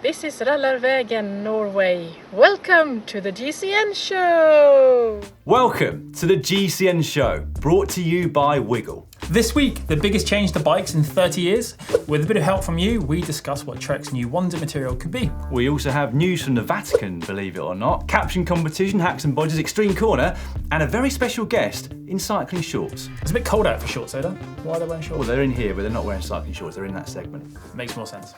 This is Rannar, Norway. Welcome to the GCN Show! Welcome to the GCN Show, brought to you by Wiggle. This week, the biggest change to bikes in 30 years. With a bit of help from you, we discuss what Trek's new wonder material could be. We also have news from the Vatican, believe it or not, Caption Competition, Hacks and Bodges, Extreme Corner, and a very special guest in cycling shorts. It's a bit cold out for shorts, though, don't? Why are they wearing shorts? Well, they're in here, but they're not wearing cycling shorts, they're in that segment. Makes more sense.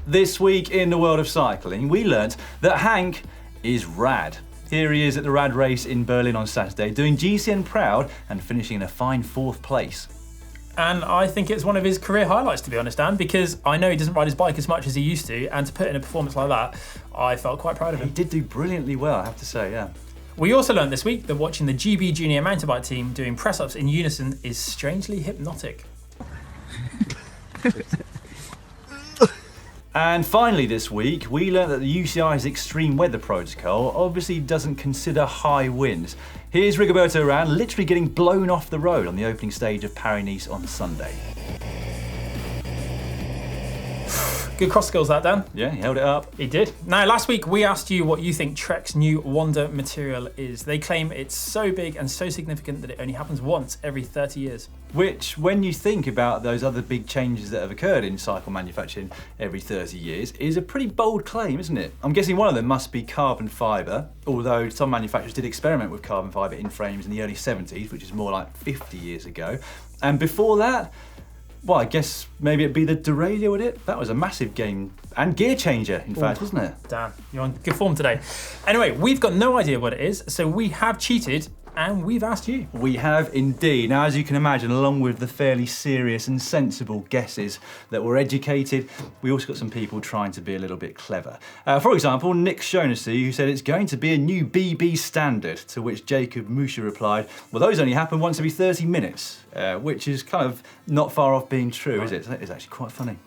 This week in the world of cycling, we learnt that Hank is rad. Here he is at the Rad Race in Berlin on Saturday, doing GCN proud and finishing in a fine 4th place. And I think it's one of his career highlights, to be honest, Dan, because I know he doesn't ride his bike as much as he used to, and to put in a performance like that, I felt quite proud of him. He did do brilliantly well, I have to say, yeah. We also learned this week that watching the GB Junior mountain bike team doing press-ups in unison is strangely hypnotic. And finally this week, we learned that the UCI's extreme weather protocol obviously doesn't consider high winds. Here's Rigoberto Urán literally getting blown off the road on the opening stage of Paris-Nice on Sunday. Good cross skills that, Dan. Yeah, he held it up. He did. Now, last week we asked you what you think Trek's new wonder material is. They claim it's so big and so significant that it only happens once every 30 years. Which, when you think about those other big changes that have occurred in cycle manufacturing every 30 years, is a pretty bold claim, isn't it? I'm guessing one of them must be carbon fibre, although some manufacturers did experiment with carbon fibre in frames in the early 70s, which is more like 50 years ago. And before that, well, I guess maybe it'd be the derailleur, would it? That was a massive game and gear changer, in fact, wasn't it? Damn, you're on good form today. Anyway, we've got no idea what it is, so we have cheated and we've asked you. We have indeed. Now, as you can imagine, along with the fairly serious and sensible guesses that were educated, we also got some people trying to be a little bit clever. For example, Nick Shonessy, who said it's going to be a new BB standard, to which Jacob Musha replied, well, those only happen once every 30 minutes, which is kind of not far off being true, is it? It's actually quite funny.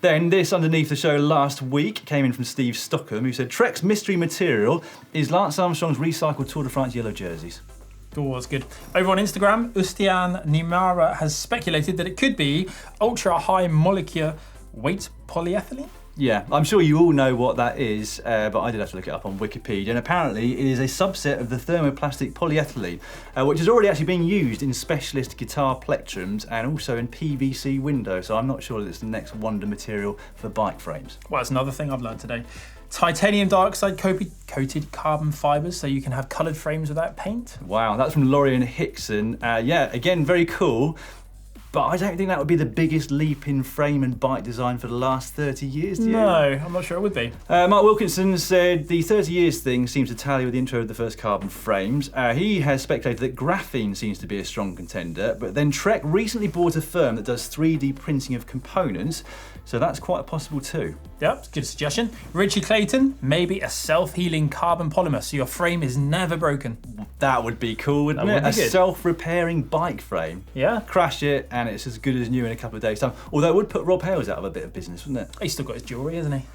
Then this underneath the show last week came in from Steve Stockham, who said Trek's mystery material is Lance Armstrong's recycled Tour de France yellow jerseys. Oh, that's good. Over on Instagram, Ustian Nimara has speculated that it could be ultra high molecular weight polyethylene. Yeah, I'm sure you all know what that is, but I did have to look it up on Wikipedia, and apparently it is a subset of the thermoplastic polyethylene, which is already actually being used in specialist guitar plectrums and also in PVC windows, so I'm not sure that it's the next wonder material for bike frames. Well, that's another thing I've learned today. Titanium dioxide coated carbon fibres, so you can have coloured frames without paint. Wow, that's from Lorian Hickson. Yeah, again, very cool. But I don't think that would be the biggest leap in frame and bike design for the last 30 years, do you? No, I'm not sure it would be. Mark Wilkinson said the 30 years thing seems to tally with the intro of the first carbon frames. He has speculated that graphene seems to be a strong contender, but then Trek recently bought a firm that does 3D printing of components, so that's quite possible too. Yep, good suggestion. Richie Clayton, maybe a self-healing carbon polymer so your frame is never broken. That would be cool, wouldn't it? A self-repairing bike frame. Yeah. Crash it and it's as good as new in a couple of days' time. Although it would put Rob Hales out of a bit of business, wouldn't it? He's still got his jewellery, hasn't he?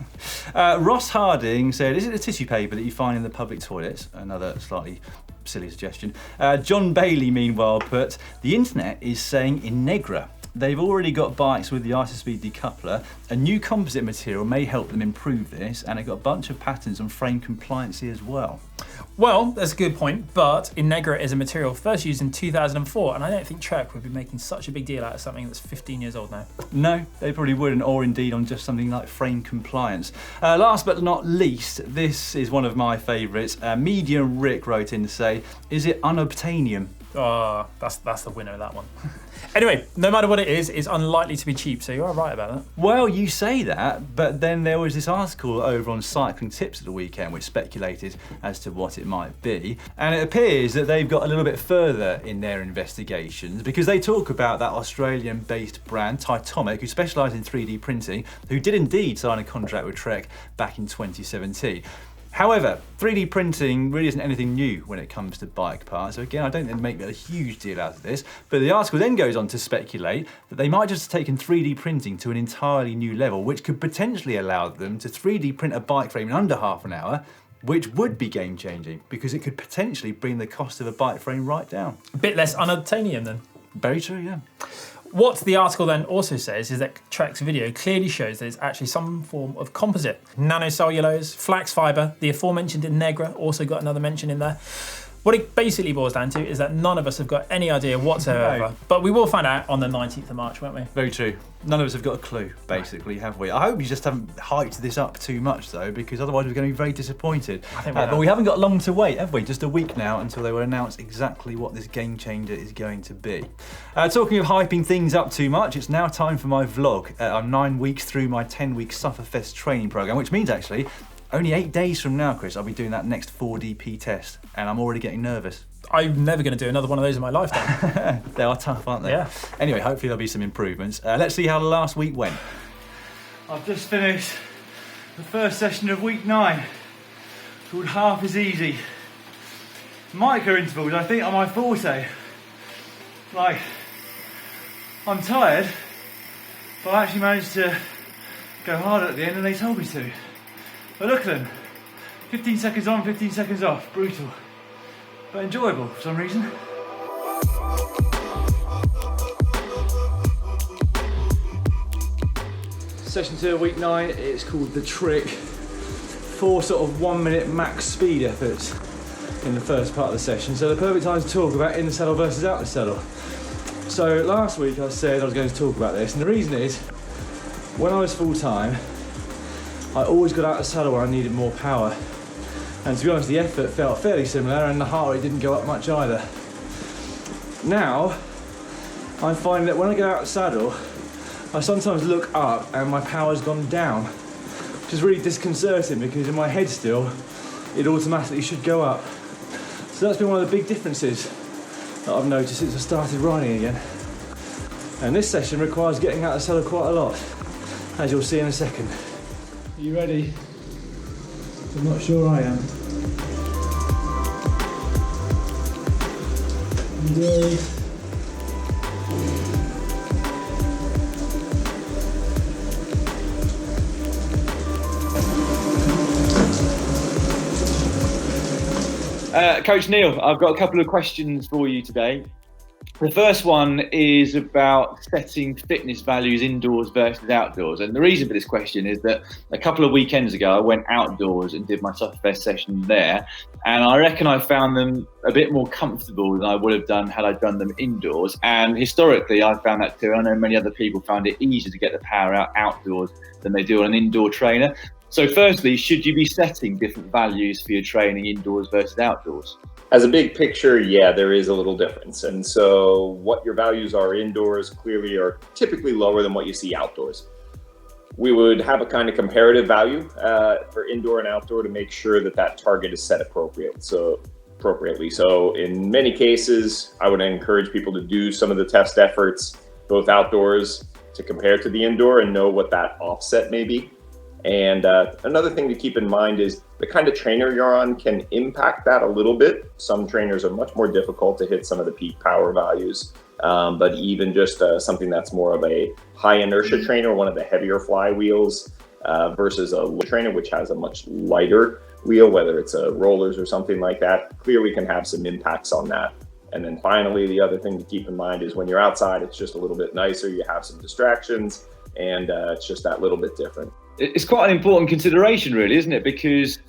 Ross Harding said, is it the tissue paper that you find in the public toilets? Another slightly silly suggestion. John Bailey, meanwhile, put, the internet is saying Integra. They've already got bikes with the Isospeed decoupler. A new composite material may help them improve this, and they've got a bunch of patterns on frame compliancy as well. Well, that's a good point, but Integra is a material first used in 2004, and I don't think Trek would be making such a big deal out of something that's 15 years old now. No, they probably wouldn't, or indeed on just something like frame compliance. Last but not least, this is one of my favourites. Medium Rick wrote in to say, is it unobtainium? Oh, that's the winner of that one. Anyway, no matter what it is, it's unlikely to be cheap, so you are right about that. Well, you say that, but then there was this article over on Cycling Tips at the weekend which speculated as to what it might be, and it appears that they've got a little bit further in their investigations because they talk about that Australian-based brand, Titomic, who specialise in 3D printing, who did indeed sign a contract with Trek back in 2017. However, 3D printing really isn't anything new when it comes to bike parts. So again, I don't think they make a huge deal out of this, but the article then goes on to speculate that they might just have taken 3D printing to an entirely new level, which could potentially allow them to 3D print a bike frame in under half an hour which would be game changing because it could potentially bring the cost of a bike frame right down. A bit less unobtainium then. Very true, yeah. What the article then also says is that Trek's video clearly shows that it's actually some form of composite. Nanocellulose, flax fibre, the aforementioned Negra also got another mention in there. What it basically boils down to is that none of us have got any idea whatsoever, No. but we will find out on the 19th of March, won't we? Very true. None of us have got a clue, basically, have we? I hope you just haven't hyped this up too much, though, because otherwise we're going to be very disappointed. I think But we haven't got long to wait, have we? Just a week now until they will announce exactly what this game changer is going to be. Talking of hyping things up too much, it's now time for my vlog. I'm 9 weeks through my 10-week Sufferfest training programme, which means, actually, only 8 days from now, Chris, I'll be doing that next 4DP test, and I'm already getting nervous. I'm never going to do another one of those in my lifetime. They are tough, aren't they? Yeah. Anyway, hopefully there'll be some improvements. Let's see how the last week went. I've just finished the first session of week 9, called Half is Easy. Micro intervals, I think, are my forte. Like, I'm tired, but I actually managed to go harder at the end than they told me to. But look at them, 15 seconds on, 15 seconds off, brutal, but enjoyable for some reason. Session 2 of week 9, it's called The Trick. 4 sort of 1 minute max speed efforts in the first part of the session. So the perfect time to talk about in the saddle versus out the saddle. So last week I said I was going to talk about this, and the reason is, when I was full time, I always got out of the saddle where I needed more power. And to be honest, the effort felt fairly similar and the heart rate didn't go up much either. Now, I'm finding that when I get out of the saddle, I sometimes look up and my power's gone down, which is really disconcerting because in my head still, it automatically should go up. So that's been one of the big differences that I've noticed since I started riding again. And this session requires getting out of the saddle quite a lot, as you'll see in a second. Are you ready? I'm not sure I am. Indeed. Coach Neil, I've got a couple of questions for you today. The first one is about setting fitness values indoors versus outdoors. And the reason for this question is that a couple of weekends ago, I went outdoors and did my Sufferfest session there. And I reckon I found them a bit more comfortable than I would have done had I done them indoors. And historically, I found that too. I know many other people found it easier to get the power out outdoors than they do on an indoor trainer. So firstly, should you be setting different values for your training indoors versus outdoors? As a big picture, yeah, there is a little difference. And so what your values are indoors clearly are typically lower than what you see outdoors. We would have a kind of comparative value for indoor and outdoor to make sure that that target is set appropriately. So in many cases, I would encourage people to do some of the test efforts, both outdoors to compare to the indoor and know what that offset may be. And another thing to keep in mind is the kind of trainer you're on can impact that a little bit. Some trainers are much more difficult to hit some of the peak power values, but even just something that's more of a high inertia trainer, one of the heavier flywheels versus a trainer which has a much lighter wheel, whether it's a rollers or something like that, clearly can have some impacts on that. And then finally, the other thing to keep in mind is when you're outside, it's just a little bit nicer. You have some distractions and it's just that little bit different. It's quite an important consideration, really, isn't it? Because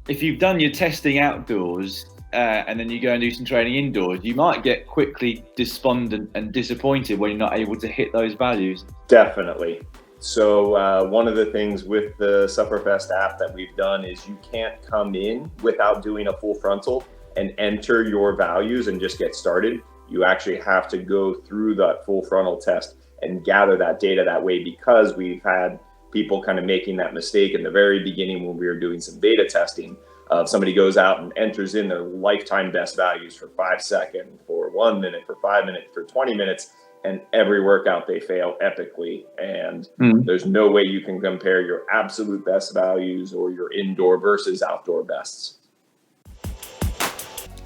if you've done your testing outdoors and then you go and do some training indoors, you might get quickly despondent and disappointed when you're not able to hit those values. Definitely. So one of the things with the Sufferfest app that we've done is you can't come in without doing a full frontal and enter your values and just get started. You actually have to go through that full frontal test and gather that data that way, because we've had people kind of making that mistake in the very beginning when we were doing some beta testing. Somebody goes out and enters in their lifetime best values for 5 seconds, for 1 minute, for 5 minutes, for 20 minutes, and every workout they fail epically. And there's no way you can compare your absolute best values or your indoor versus outdoor bests.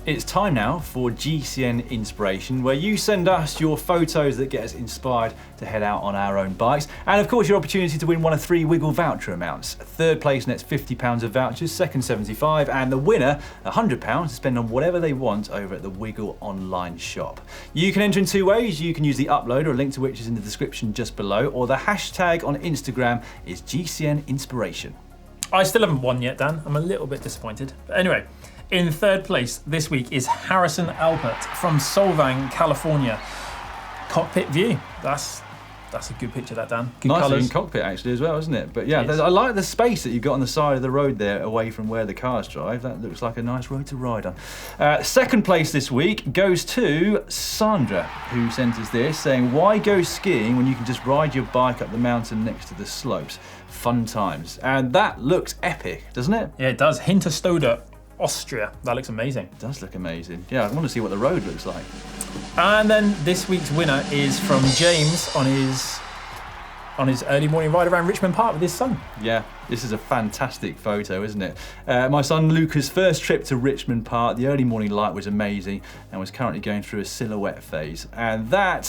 It's time now for GCN Inspiration, where you send us your photos that get us inspired to head out on our own bikes. And of course, your opportunity to win one of 3 Wiggle voucher amounts. Third place nets £50 of vouchers, second £75, and the winner £100 to spend on whatever they want over at the Wiggle online shop. You can enter in 2 ways. You can use the upload, or a link to which is in the description just below, or the hashtag on Instagram is GCN Inspiration. I still haven't won yet, Dan. I'm a little bit disappointed. But anyway, in third place this week is Harrison Alpert from Solvang, California. Cockpit view. That's a good picture, that, Dan. Good nice colours. looking cockpit actually as well, isn't it? But yeah, Yes. I like the space that you've got on the side of the road there, away from where the cars drive. That looks like a nice road to ride on. Second place this week goes to Sandra, who sent us this, saying, "Why go skiing when you can just ride your bike up the mountain next to the slopes? Fun times." And that looks epic, doesn't it? Yeah, it does. Hinterstoder, Austria. That looks amazing. It does look amazing. Yeah, I want to see what the road looks like. And then this week's winner is from James on his early morning ride around Richmond Park with his son. Yeah, this is a fantastic photo, isn't it? My son Luca's first trip to Richmond Park, the early morning light was amazing and was currently going through a silhouette phase. And that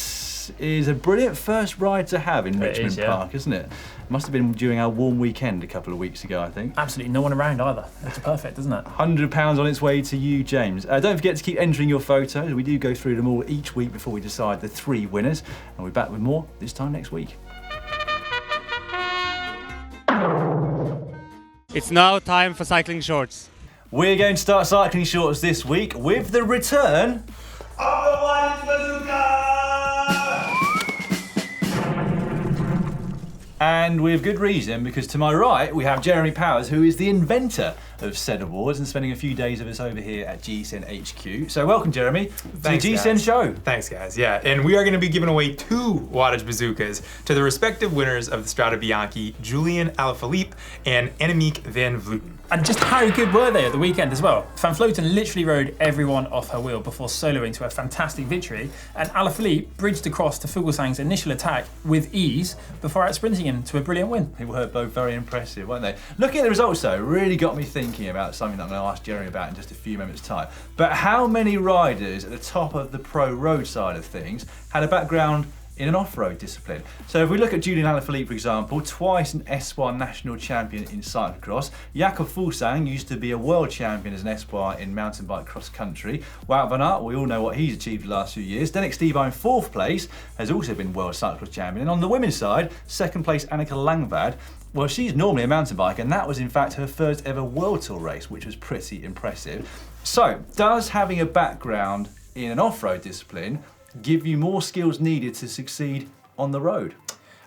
is a brilliant first ride to have in Richmond Park, isn't it? Must have been during our warm weekend a couple of weeks ago, I think. Absolutely no one around either. It's perfect, isn't it? £100 on its way to you, James. Don't forget to keep entering your photos. We do go through them all each week before we decide the 3 winners. And we'll be back with more this time next week. It's now time for cycling shorts. We're going to start cycling shorts this week with the return of the White Bazooka! And with good reason, because to my right we have Jeremy Powers, who is the inventor of said awards and spending a few days of us over here at GCN HQ. So welcome, Jeremy, to the GCN Show. Thanks, guys. Yeah, and we are going to be giving away 2 wattage bazookas to the respective winners of the Strade Bianche, Julian Alaphilippe and Annemiek van Vleuten. And just how good were they at the weekend as well? Van Vleuten literally rode everyone off her wheel before soloing to a fantastic victory, and Alaphilippe bridged across to Fuglsang's initial attack with ease before out-sprinting him to a brilliant win. They were both very impressive, weren't they? Looking at the results though, really got me thinking about something that I'm going to ask Jeremy about in just a few moments' time. But how many riders at the top of the pro road side of things had a background in an off-road discipline? So if we look at Julian Alaphilippe, for example, twice an Espoir national champion in cyclocross. Jakob Fuglsang used to be a world champion as an Espoir in mountain bike cross country. Wout van Aert, we all know what he's achieved the last few years. Dennis Steve in 4th place, has also been world cyclocross champion. And on the women's side, 2nd place Anneke Langvad. Well, she's normally a mountain biker, and that was in fact her first ever World Tour race, which was pretty impressive. So, does having a background in an off-road discipline give you more skills needed to succeed on the road?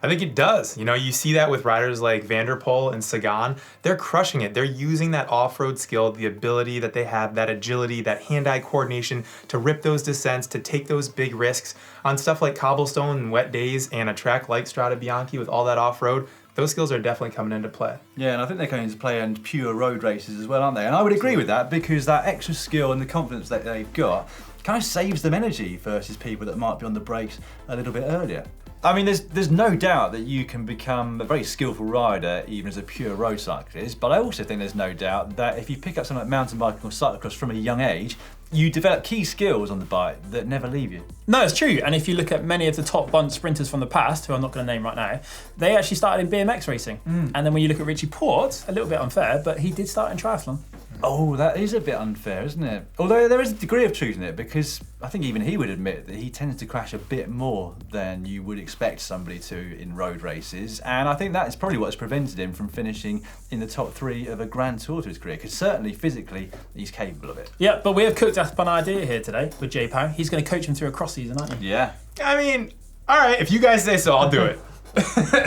I think it does. You know, you see that with riders like Van der Poel and Sagan. They're crushing it. They're using that off-road skill, the ability that they have, that agility, that hand-eye coordination to rip those descents, to take those big risks on stuff like cobblestone and wet days and a track like Strade Bianche with all that off-road. Those skills are definitely coming into play. Yeah, and I think they're coming into play in pure road races as well, aren't they? And I would agree with that, because that extra skill and the confidence that they've got kind of saves them energy versus people that might be on the brakes a little bit earlier. I mean, there's no doubt that you can become a very skillful rider even as a pure road cyclist, but I also think there's no doubt that if you pick up something like mountain biking or cyclocross from a young age, you develop key skills on the bike that never leave you. No, it's true. And if you look at many of the top bunch sprinters from the past, who I'm not going to name right now, they actually started in BMX racing. And then when you look at Richie Porte, a little bit unfair, but he did start in triathlon. Oh, that is a bit unfair, isn't it? Although there is a degree of truth in it, because I think even he would admit that he tends to crash a bit more than you would expect somebody to in road races. And I think that is probably what's prevented him from finishing in the top 3 of a Grand Tour to his career, because certainly physically he's capable of it. Yeah, but we have cooked up an idea here today with J Pow. He's going to coach him through a cross season, aren't you? Yeah. I mean, all right, if you guys say so, I'll do it.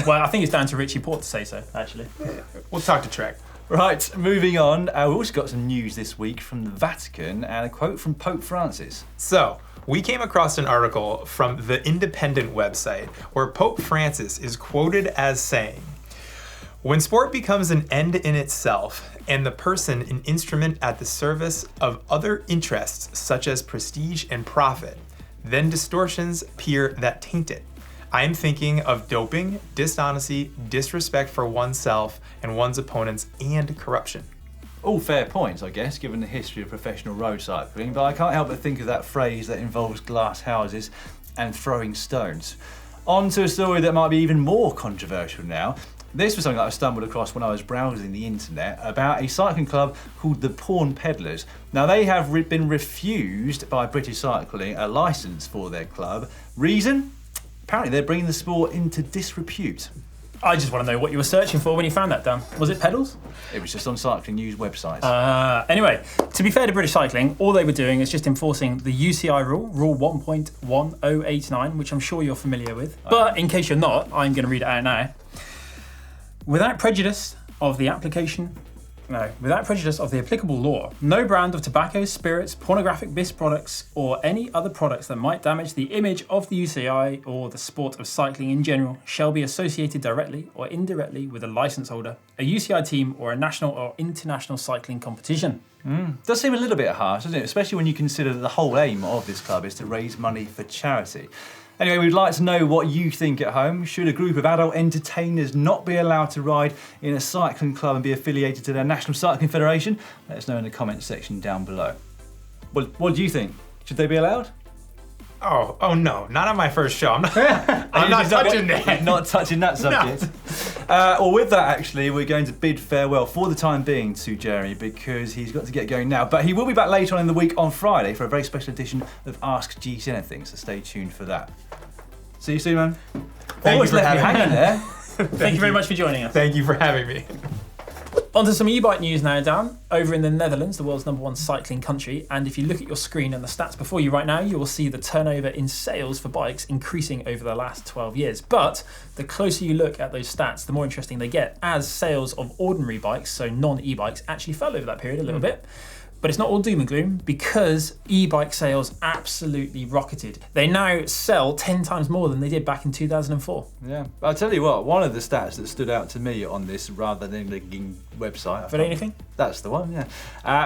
Well, I think it's down to Richie Porte to say so, actually. We'll talk to Trek. Right, moving on. We've also got some news this week from the Vatican and a quote from Pope Francis. So, we came across an article from the Independent website where Pope Francis is quoted as saying, "When sport becomes an end in itself and the person an instrument at the service of other interests such as prestige and profit, then distortions appear that taint it. I am thinking of doping, dishonesty, disrespect for oneself and one's opponents, and corruption." All fair points, I guess, given the history of professional road cycling, but I can't help but think of that phrase that involves glass houses and throwing stones. On to a story that might be even more controversial now. This was something that I stumbled across when I was browsing the internet about a cycling club called the Pawn Peddlers. Now, they have been refused by British Cycling a licence for their club. Reason? Apparently they're bringing the sport into disrepute. I just want to know what you were searching for when you found that, Dan. Was it pedals? It was just on cycling news websites. Anyway, to be fair to British Cycling, all they were doing is just enforcing the UCI rule, Rule 1.1089, which I'm sure you're familiar with. But in case you're not, I'm going to read it out now. Without prejudice of the applicable law, no brand of tobacco, spirits, pornographic bis products, or any other products that might damage the image of the UCI or the sport of cycling in general shall be associated directly or indirectly with a licence holder, a UCI team, or a national or international cycling competition. Does seem a little bit harsh, doesn't it? Especially when you consider that the whole aim of this club is to raise money for charity. Anyway, we'd like to know what you think at home. Should a group of adult entertainers not be allowed to ride in a cycling club and be affiliated to their National Cycling Federation? Let us know in the comments section down below. What do you think? Should they be allowed? Oh no, not on my first show. I'm not touching that. Not touching that subject. Well, with that, actually, we're going to bid farewell for the time being to Jeremy because he's got to get going now. But he will be back later on in the week on Friday for a very special edition of Ask GCN Anything, so stay tuned for that. See you soon, man. Always left me hanging there. Thank you very much for joining us. Thank you for having me. On to some e-bike news now, Dan. Over in the Netherlands, the world's #1 cycling country, and if you look at your screen and the stats before you right now, you will see the turnover in sales for bikes increasing over the last 12 years. But the closer you look at those stats, the more interesting they get, as sales of ordinary bikes, so non-e-bikes, actually fell over that period a little bit. But it's not all doom and gloom because e-bike sales absolutely rocketed. They now sell 10 times more than they did back in 2004. Yeah, but I'll tell you what, one of the stats that stood out to me on this rather than the website. For anything? That's the one, yeah.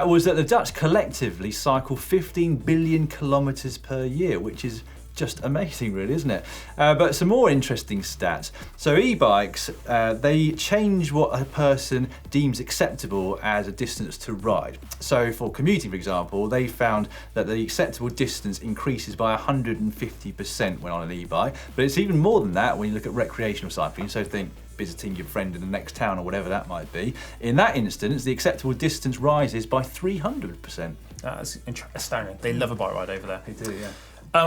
Was that the Dutch collectively cycle 15 billion kilometres per year, which is just amazing, really, isn't it? But some more interesting stats. So e-bikes, they change what a person deems acceptable as a distance to ride. So for commuting, for example, they found that the acceptable distance increases by 150% when on an e-bike. But it's even more than that when you look at recreational cycling. So think visiting your friend in the next town or whatever that might be. In that instance, the acceptable distance rises by 300%. That's astounding. They love a bike ride over there. They do, yeah.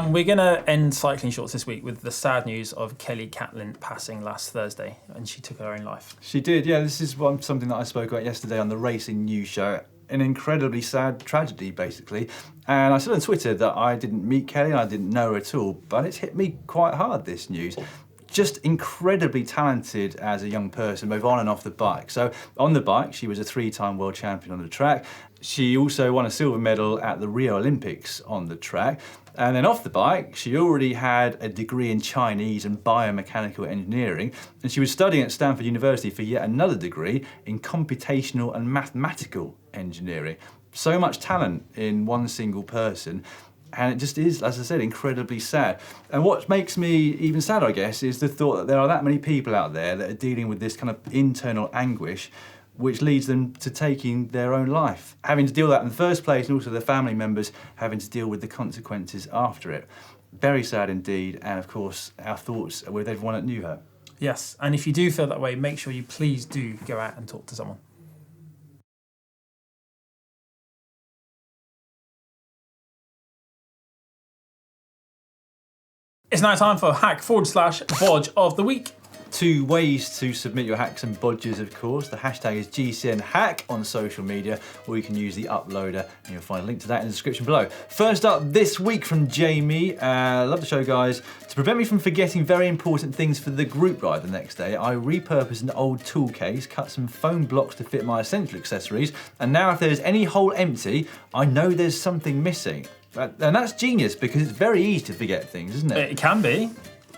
We're going to end Cycling Shorts this week with the sad news of Kelly Catlin passing last Thursday, and she took her own life. She did, yeah. This is something that I spoke about yesterday on the Racing News Show. An incredibly sad tragedy, basically. And I said on Twitter that I didn't meet Kelly, and I didn't know her at all, but it's hit me quite hard, this news. Just incredibly talented as a young person, both on and off the bike. So on the bike, she was a 3-time world champion on the track. She also won a silver medal at the Rio Olympics on the track. And then off the bike, she already had a degree in Chinese and biomechanical engineering, and she was studying at Stanford University for yet another degree in computational and mathematical engineering. So much talent in one single person. And it just is, as I said, incredibly sad. And what makes me even sad, I guess, is the thought that there are that many people out there that are dealing with this kind of internal anguish, which leads them to taking their own life, having to deal with that in the first place, and also their family members having to deal with the consequences after it. Very sad indeed, and of course, our thoughts are with everyone that knew her. Yes, and if you do feel that way, make sure you please do go out and talk to someone. It's now time for hack/bodge of the week. 2 ways to submit your hacks and bodges, of course. The hashtag is GCN Hack on social media, or you can use the uploader, and you'll find a link to that in the description below. First up this week from Jamie. Love the show, guys. To prevent me from forgetting very important things for the group ride the next day, I repurposed an old tool case, cut some foam blocks to fit my essential accessories, and now if there's any hole empty, I know there's something missing. And that's genius, because it's very easy to forget things, isn't it? It can be.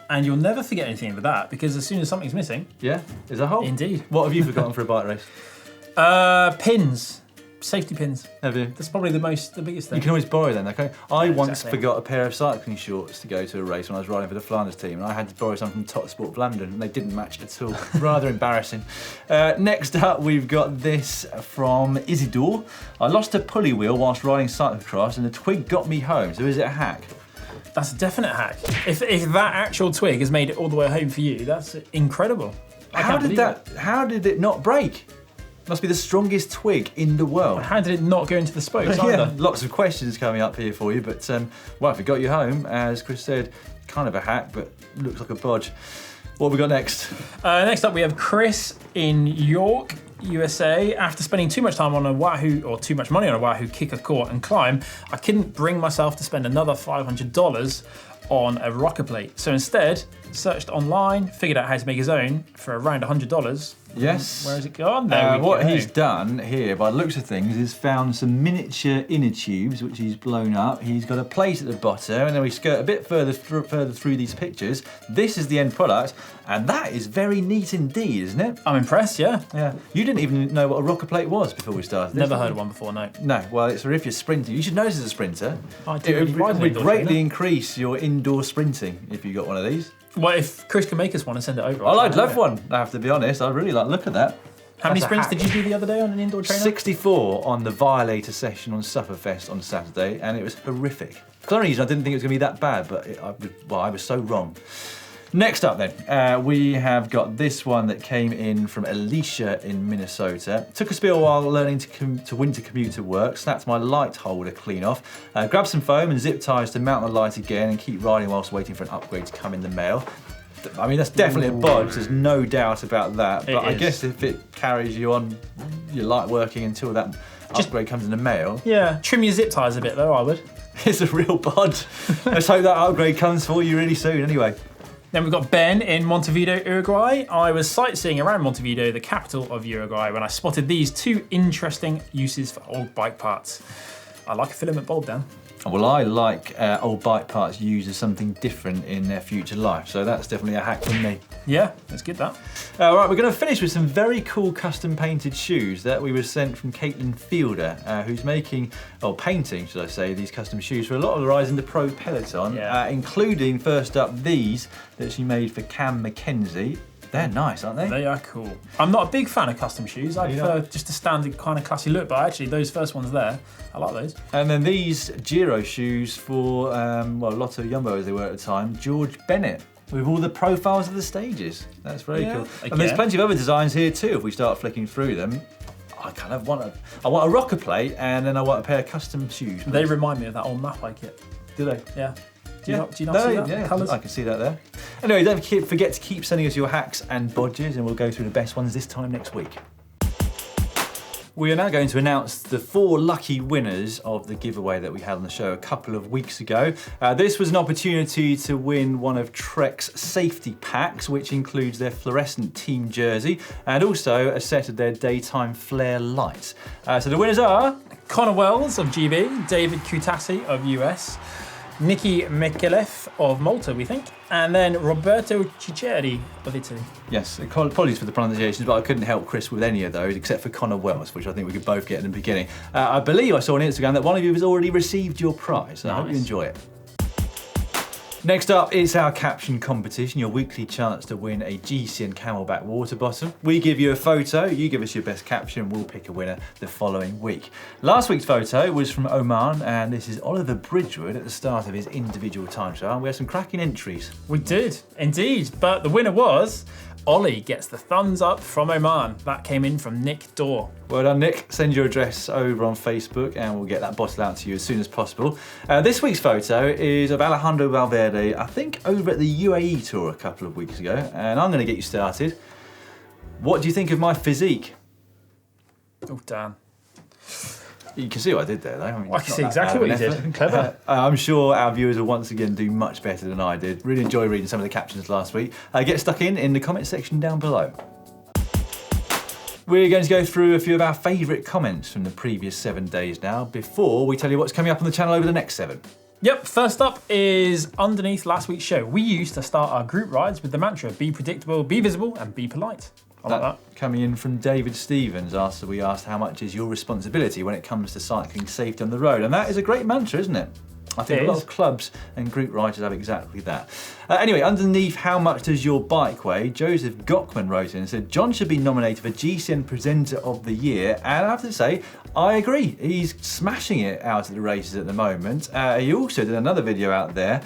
And you'll never forget anything with that, because as soon as something's missing... Yeah, there's a hole. Indeed. What have you forgotten for a bike race? Pins. Safety pins. Have you? That's probably the biggest thing. You can always borrow them, okay? I once exactly. forgot a pair of cycling shorts to go to a race when I was riding for the Flanders team, and I had to borrow some from Top Sport London, and they didn't match at all. Rather embarrassing. Next up, we've got this from Isidore. I lost a pulley wheel whilst riding cyclocross, and the twig got me home. So is it a hack? That's a definite hack. If that actual twig has made it all the way home for you, that's incredible. How did it not break? Must be the strongest twig in the world. How did it not go into the spokes Yeah, either? lots of questions coming up here for you, but well, if it got you home, as Chris said, kind of a hack, but looks like a bodge. What have we got next? Next up, we have Chris in York, USA. After spending too much time on a Wahoo, or too much money on a Wahoo kicker court and climb, I couldn't bring myself to spend another $500 on a rocker plate. So instead, searched online, figured out how to make his own for around $100. Yes. Where has it gone? There we what go. he's done here, by the looks of things, is found some miniature inner tubes, which he's blown up. He's got a plate at the bottom, and then we skirt a bit further through these pictures. This is the end product, and that is very neat indeed, isn't it? I'm impressed, yeah. Yeah. You didn't even know what a rocker plate was before we started. Never heard of one before, no. No, well, it's for if you're sprinting. You should know this as a sprinter. I do. It would greatly increase your indoor sprinting if you got one of these. Well, if Chris can make us one and send it over. Well, I'd love one, I have to be honest. I'd really like to look at that. How many That's a sprints hack. did you do the other day on an indoor trainer? 64 on the Violator session on Sufferfest on Saturday, and it was horrific. For some reason, I didn't think it was going to be that bad, but I was so wrong. Next up then, we have got this one that came in from Alicia in Minnesota. Took a spill while learning to winter commute to work, snapped my light holder clean off, grabbed some foam and zip ties to mount the light again and keep riding whilst waiting for an upgrade to come in the mail. I mean, that's definitely a bodge, there's no doubt about that, but I guess if it carries you on your light working until that upgrade comes in the mail. Yeah, trim your zip ties a bit though, I would. It's a real bodge. Let's hope that upgrade comes for you really soon anyway. Then we've got Ben in Montevideo, Uruguay. I was sightseeing around Montevideo, the capital of Uruguay, when I spotted these two interesting uses for old bike parts. I like a filament bulb, Dan. Well, I like old bike parts used as something different in their future life, so that's definitely a hack from me. Yeah, that's good, that. All right, we're going to finish with some very cool custom painted shoes that we were sent from Caitlin Fielder, who's making, or painting, should I say, these custom shoes for a lot of the riders in the pro peloton, including, first up, these that she made for Cam Mackenzie. They're nice, aren't they? They are cool. I'm not a big fan of custom shoes. I prefer just a standard kind of classy look, but actually those first ones there, I like those. And then these Giro shoes for, Lotto Jumbo as they were at the time, George Bennett, with all the profiles of the stages. That's very cool. And there's plenty of other designs here too, if we start flicking through them. I kind of want a rocker plate, and then I want a pair of custom shoes. They remind me of that old map I kit. Do they? Yeah. Do you not see that? Yeah, Colours? I can see that there. Anyway, don't forget to keep sending us your hacks and bodges, and we'll go through the best ones this time next week. We are now going to announce the 4 lucky winners of the giveaway that we had on the show a couple of weeks ago. This was an opportunity to win one of Trek's safety packs, which includes their fluorescent team jersey and also a set of their daytime flare lights. So the winners are Connor Wells of GB, David Kutasi of US, Nikki Mikelev of Malta, we think, and then Roberto Ciceri of Italy. Yes, apologies for the pronunciations, but I couldn't help Chris with any of those except for Connor Wells, which I think we could both get in the beginning. I believe I saw on Instagram that one of you has already received your prize, so I hope you enjoy it. Next up is our Caption Competition, your weekly chance to win a GCN Camelback water bottle. We give you a photo, you give us your best caption, we'll pick a winner the following week. Last week's photo was from Oman, and this is Oliver Bridgewood at the start of his individual time trial. We had some cracking entries. We did, indeed, but the winner was Ollie gets the thumbs up from Oman. That came in from Nick Dorr. Well done, Nick. Send your address over on Facebook and we'll get that bottle out to you as soon as possible. This week's photo is of Alejandro Valverde, I think over at the UAE Tour a couple of weeks ago, and I'm going to get you started. What do you think of my physique? Oh, damn. You can see what I did there, though. I mean, I can see exactly what you did. Clever. I'm sure our viewers will once again do much better than I did. Really enjoy reading some of the captions last week. Get stuck in the comment section down below. We're going to go through a few of our favourite comments from the previous 7 days now, before we tell you what's coming up on the channel over the next 7. Yep, first up is underneath last week's show. We used to start our group rides with the mantra, be predictable, be visible, and be polite. I like that. Coming in from David Stevens after we asked how much is your responsibility when it comes to cycling safety on the road. And that is a great mantra, isn't it? I think a lot of clubs and group riders have exactly that. Anyway, underneath how much does your bike weigh, Joseph Gockman wrote in and said, John should be nominated for GCN Presenter of the Year. And I have to say, I agree. He's smashing it out at the races at the moment. He also did another video out there,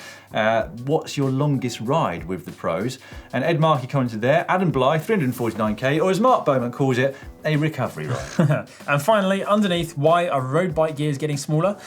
what's your longest ride with the pros? And Ed Markey commented there, Adam Blythe, 349k, or as Mark Bowman calls it, a recovery ride. And finally, underneath, why are road bike gears getting smaller?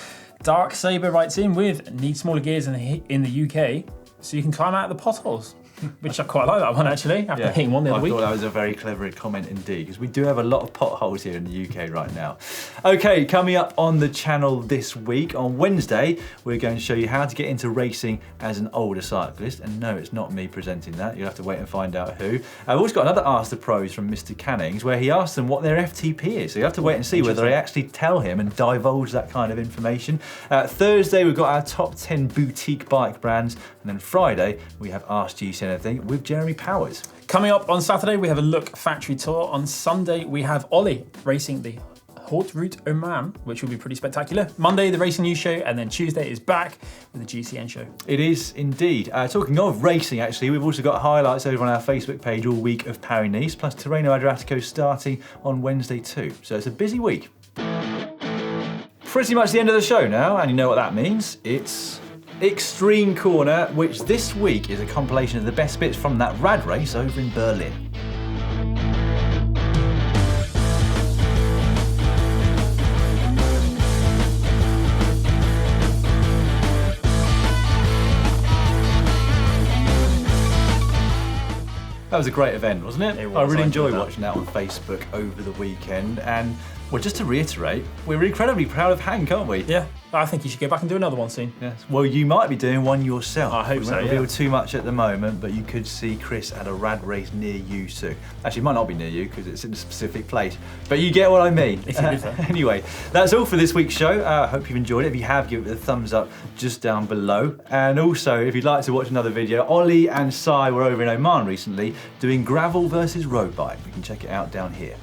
Dark Saber writes in with, need smaller gears in the UK so you can climb out of the potholes. Which I quite like that one actually, after hitting one the other week. I thought that was a very clever comment indeed, because we do have a lot of potholes here in the UK right now. Okay, coming up on the channel this week, on Wednesday, we're going to show you how to get into racing as an older cyclist. And no, it's not me presenting that. You'll have to wait and find out who. I've also got another Ask the Pros from Mr. Cannings, where he asked them what their FTP is. So you have to wait and see whether they actually tell him and divulge that kind of information. Thursday, we've got our top 10 boutique bike brands. And then Friday, we have Ask GCN Anything with Jeremy Powers. Coming up on Saturday, we have a Look factory tour. On Sunday, we have Ollie racing the Haute Route Oman, which will be pretty spectacular. Monday, the Racing News Show, and then Tuesday is back with the GCN Show. It is indeed. Talking of racing, actually, we've also got highlights over on our Facebook page all week of Paris-Nice, plus Tirreno Adriatico starting on Wednesday too. So it's a busy week. Pretty much the end of the show now, and you know what that means. It's Extreme Corner, which this week is a compilation of the best bits from that rad race over in Berlin. That was a great event, wasn't it? I really enjoyed watching that on Facebook over the weekend. And well, just to reiterate, we're incredibly proud of Hank, aren't we? Yeah, I think you should go back and do another one soon. Yes. Well, you might be doing one yourself. I hope so, We won't reveal too much at the moment, but you could see Chris at a rad race near you soon. Actually, it might not be near you because it's in a specific place, but you get what I mean. Anyway, that's all for this week's show. I hope you've enjoyed it. If you have, give it a thumbs up just down below. And also, if you'd like to watch another video, Ollie and Sai were over in Oman recently doing gravel versus road bike. You can check it out down here.